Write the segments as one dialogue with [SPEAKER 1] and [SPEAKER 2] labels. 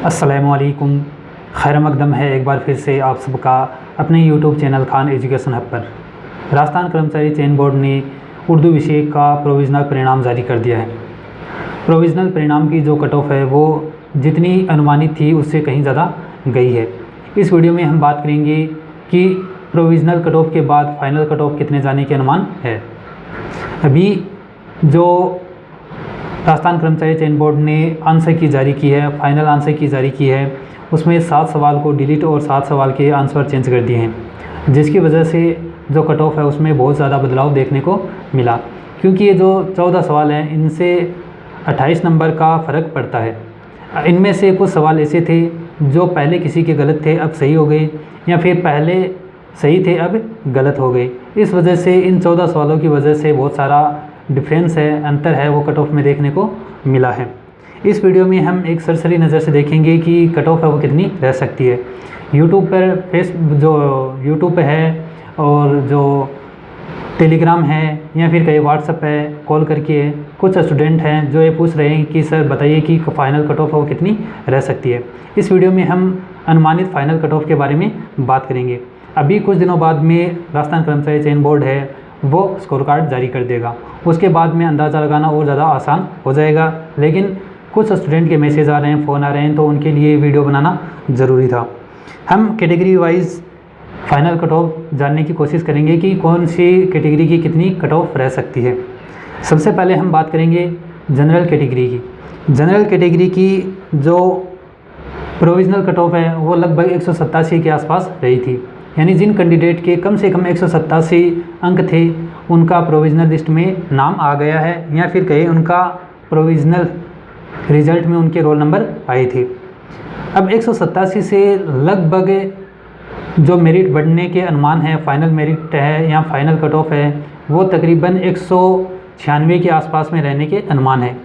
[SPEAKER 1] अस्सलामुअलैकुम। खैर मकदम है एक बार फिर से आप सबका अपने YouTube channel Khan education hub पर। राजस्थान कर्मचारी चयन बोर्ड ने उर्दू विषय का प्रोविज़नल परिणाम जारी कर दिया है। प्रोविज़नल परिणाम की जो कट ऑफ है वो जितनी अनुमानित थी उससे कहीं ज़्यादा गई है। इस वीडियो में हम बात करेंगे कि प्रोविज़नल कट ऑफ के बाद फाइनल कट ऑफ कितने जाने के अनुमान है। अभी जो राजस्थान कर्मचारी चयन बोर्ड ने आंसर की जारी की है, फाइनल आंसर की जारी की है, उसमें 7 सवाल को डिलीट और 7 सवाल के आंसर चेंज कर दिए हैं, जिसकी वजह से जो कट ऑफ है उसमें बहुत ज़्यादा बदलाव देखने को मिला। क्योंकि ये जो 14 सवाल हैं इनसे 28 नंबर का फ़र्क पड़ता है। इनमें से कुछ सवाल ऐसे थे जो पहले किसी के गलत थे अब सही हो गए, या फिर पहले सही थे अब गलत हो गए। इस वजह से इन 14 सवालों की वजह से बहुत सारा डिफरेंस है, अंतर है, वो कट ऑफ में देखने को मिला है। इस वीडियो में हम एक सरसरी नज़र से देखेंगे कि कट ऑफ है वो कितनी रह सकती है। यूट्यूब पर जो यूट्यूब पे है और जो टेलीग्राम है या फिर कई व्हाट्सएप है कॉल करके कुछ स्टूडेंट हैं जो ये पूछ रहे हैं कि सर बताइए कि फाइनल कट ऑफ है वो कितनी रह सकती है। इस वीडियो में हम अनुमानित फाइनल कट ऑफ के बारे में बात करेंगे। अभी कुछ दिनों बाद में राजस्थान कर्मचारी चयन बोर्ड है वो स्कोर कार्ड जारी कर देगा, उसके बाद में अंदाज़ा लगाना और ज़्यादा आसान हो जाएगा। लेकिन कुछ स्टूडेंट के मैसेज आ रहे हैं, फ़ोन आ रहे हैं, तो उनके लिए वीडियो बनाना ज़रूरी था। हम category wise final cut off जानने की कोशिश करेंगे कि कौन सी कैटेगरी की कितनी कट ऑफ रह सकती है। सबसे पहले हम बात करेंगे जनरल कैटेगरी की। जनरल कैटेगरी की जो प्रोविज़नल कट ऑफ है वो लगभग 187 के आसपास रही थी। यानी जिन कैंडिडेट के कम से कम 187 अंक थे उनका प्रोविज़नल लिस्ट में नाम आ गया है, या फिर कहीं उनका प्रोविज़नल रिज़ल्ट में उनके रोल नंबर आए थे। अब 187 से लगभग जो मेरिट बढ़ने के अनुमान है, फाइनल मेरिट है या फाइनल कट ऑफ है, वो तकरीबन 196 के आसपास में रहने के अनुमान है।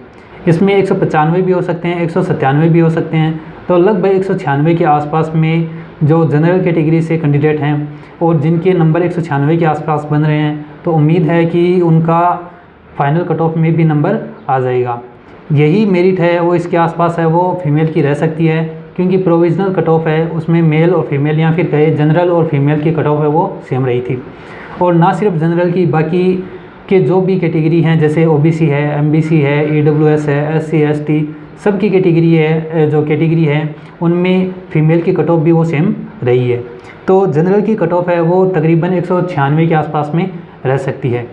[SPEAKER 1] इसमें 195 भी हो सकते हैं, 197 भी हो सकते हैं। तो लगभग 196 के आसपास में जो जनरल कैटेगरी से कैंडिडेट हैं और जिनके नंबर 196 के आसपास बन रहे हैं, तो उम्मीद है कि उनका फाइनल कट ऑफ में भी नंबर आ जाएगा। यही मेरिट है वो इसके आसपास है, वो फीमेल की रह सकती है, क्योंकि प्रोविज़नल कट ऑफ है उसमें मेल और फीमेल या फिर कहे जनरल और फीमेल की कट ऑफ है वो सेम रही थी। और ना सिर्फ जनरल की, बाकी के जो भी कैटेगरी हैं जैसे ओबीसी है, एमबीसी है, ईडब्ल्यूएस है, एससी एसटी, सब की कैटेगरी है, जो कैटेगरी है उनमें फ़ीमेल की कट ऑफ भी वो सेम रही है। तो जनरल की कट ऑफ है वो तकरीबन 196 के आसपास में रह सकती है।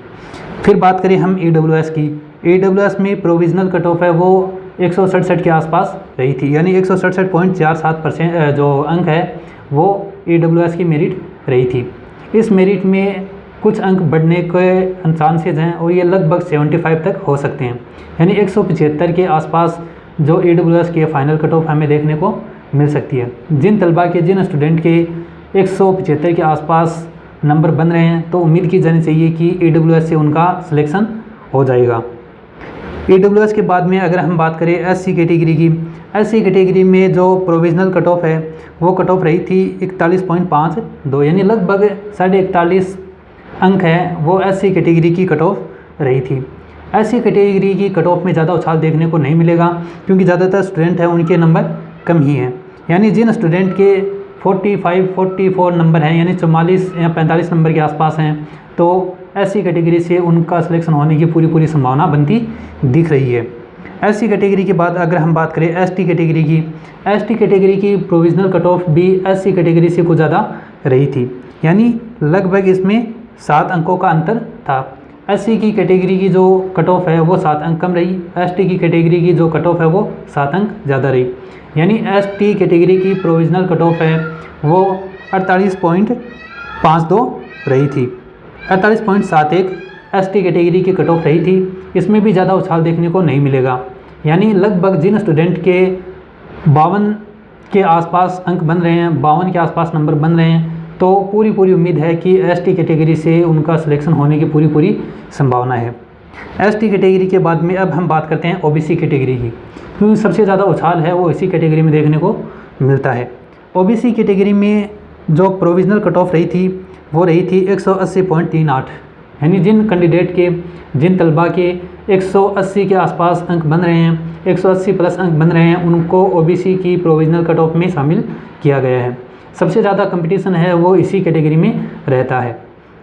[SPEAKER 1] फिर बात करें हम ईडब्ल्यूएस की। ईडब्ल्यूएस में प्रोविज़नल कट ऑफ है वो 167 के आसपास रही थी, यानी 167.47% जो अंक है वो ईडब्ल्यूएस की मेरिट रही थी। इस मेरिट में कुछ अंक बढ़ने के चांसेज हैं और ये लगभग 75 तक हो सकते हैं, यानी 175 के आसपास जो ईडब्ल्यूएस की फाइनल कट ऑफ हमें देखने को मिल सकती है। जिन स्टूडेंट के 175 के आसपास नंबर बन रहे हैं तो उम्मीद की जानी चाहिए कि ईडब्ल्यूएस से उनका सिलेक्शन हो जाएगा। ईडब्ल्यूएस के बाद में अगर हम बात करें एससी कैटेगरी की, एससी कैटेगरी में जो प्रोविज़नल कट ऑफ है वो कट ऑफ रही थी 41.52, यानी लगभग 41.5 अंक है वो एससी कैटेगरी की कट ऑफ रही थी। एससी कैटेगरी की कट ऑफ में ज़्यादा उछाल देखने को नहीं मिलेगा, क्योंकि ज़्यादातर स्टूडेंट हैं उनके नंबर कम ही हैं। यानी जिन स्टूडेंट के 45-44 नंबर हैं, यानी 44 या 45 नंबर के आसपास हैं, तो एससी कैटेगरी से उनका सिलेक्शन होने की पूरी संभावना बनती दिख रही है। एससी कैटेगरी के बाद अगर हम बात करें एसटी कैटेगरी की, एसटी कैटेगरी की प्रोविज़नल कट ऑफ भी एससी कैटेगरी से कुछ ज़्यादा रही थी, यानी लगभग इसमें 7 अंकों का अंतर था। एससी की कैटेगरी की जो कट ऑफ है वो 7 अंक कम रही, एसटी की कैटेगरी की जो कट ऑफ है वो 7 अंक ज़्यादा रही। यानी एसटी कैटेगरी की प्रोविज़नल कट ऑफ है वो 48.52 रही थी, 48.71 एसटी कैटेगरी की कट ऑफ रही थी। इसमें भी ज़्यादा उछाल देखने को नहीं मिलेगा, यानी लगभग जिन स्टूडेंट के 52 के आसपास अंक बन रहे हैं, 52 के आसपास नंबर बन रहे हैं, तो पूरी उम्मीद है कि एसटी कैटेगरी से उनका सिलेक्शन होने की पूरी संभावना है। एसटी कैटेगरी के बाद में अब हम बात करते हैं ओबीसी कैटेगरी की, क्योंकि सबसे ज़्यादा उछाल है वो इसी कैटेगरी में देखने को मिलता है। ओबीसी कैटेगरी में जो प्रोविज़नल कट ऑफ रही थी वो रही थी 180.38, यानी जिन कैंडिडेट के जिन तलबा के 180 के आसपास अंक बन रहे हैं 180 प्लस अंक बन रहे हैं उनको ओबीसी की प्रोविजनल कट ऑफ में शामिल किया गया है। सबसे ज़्यादा कंपटीशन है वो इसी कैटेगरी में रहता है।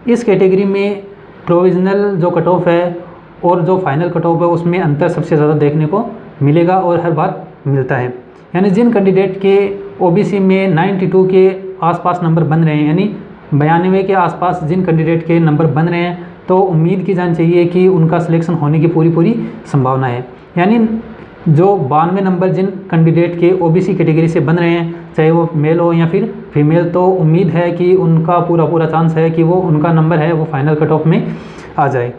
[SPEAKER 1] इस कैटेगरी में प्रोविजनल जो कट ऑफ है और जो फाइनल कट ऑफ है उसमें अंतर सबसे ज़्यादा देखने को मिलेगा और हर बार मिलता है। यानी जिन कैंडिडेट के ओबीसी में 92 के आसपास नंबर बन रहे हैं, यानी 92 के आसपास जिन कैंडिडेट के नंबर बन रहे हैं, तो उम्मीद की जानी चाहिए कि उनका सिलेक्शन होने की पूरी संभावना है। यानी जो 92 नंबर जिन कैंडिडेट के ओबीसी कैटेगरी से बन रहे हैं, चाहे वो मेल हो या फिर फीमेल, तो उम्मीद है कि उनका पूरा चांस है कि वो उनका नंबर है वो फाइनल कट ऑफ में आ जाए।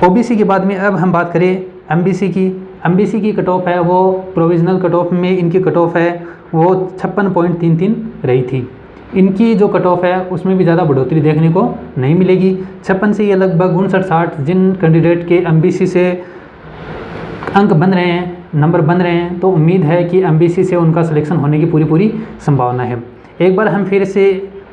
[SPEAKER 1] ओबीसी के बाद में अब हम बात करें एमबीसी की। एमबीसी की कट ऑफ है वो प्रोविजनल कट ऑफ में इनकी कट ऑफ है वो 56.33 रही थी। इनकी जो कट ऑफ है उसमें भी ज़्यादा बढ़ोतरी देखने को नहीं मिलेगी। 56 से ये लगभग 59-60 जिन कैंडिडेट के एमबीसी से अंक बन रहे हैं, नंबर बन रहे हैं, तो उम्मीद है कि एमबीसी से उनका सिलेक्शन होने की पूरी संभावना है। एक बार हम फिर से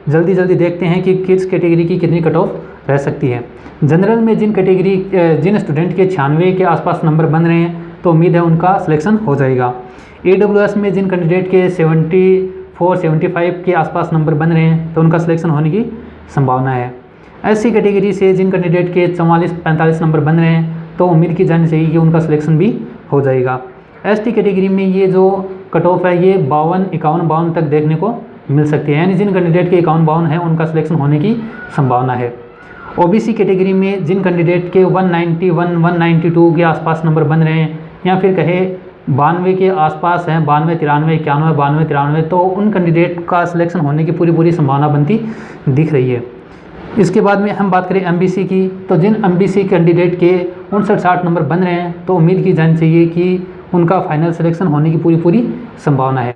[SPEAKER 1] जल्दी देखते हैं कि किस कैटेगरी की कितनी कट ऑफ रह सकती है। जनरल में जिन स्टूडेंट के 96 के आसपास नंबर बन रहे हैं, तो उम्मीद है उनका सिलेक्शन हो जाएगा। AWS में जिन कैंडिडेट के 74-75 के आसपास नंबर बन रहे हैं, तो उनका सिलेक्शन होने की संभावना है। SC कैटेगरी से जिन कैंडिडेट के 44-45 नंबर बन रहे हैं, तो उम्मीद की जानी चाहिए कि उनका सिलेक्शन भी हो जाएगा। ST कैटेगरी में ये जो कट ऑफ है ये 52-51 तक देखने को मिल सकती है। यानी जिन कैंडिडेट के 51 है उनका सिलेक्शन होने की संभावना है। ओबीसी कैटेगरी में जिन कैंडिडेट के 191-192 के आसपास नंबर बन रहे हैं, या फिर कहे 92 के आसपास हैं, 92-93, 91, 92-93, तो उन कैंडिडेट का सिलेक्शन होने की पूरी संभावना बनती दिख रही है। इसके बाद में हम बात करें एमबीसी की, तो जिन एमबीसी कैंडिडेट के 59-60 नंबर बन रहे हैं, तो उम्मीद की जानी चाहिए कि उनका फाइनल सिलेक्शन होने की पूरी संभावना है।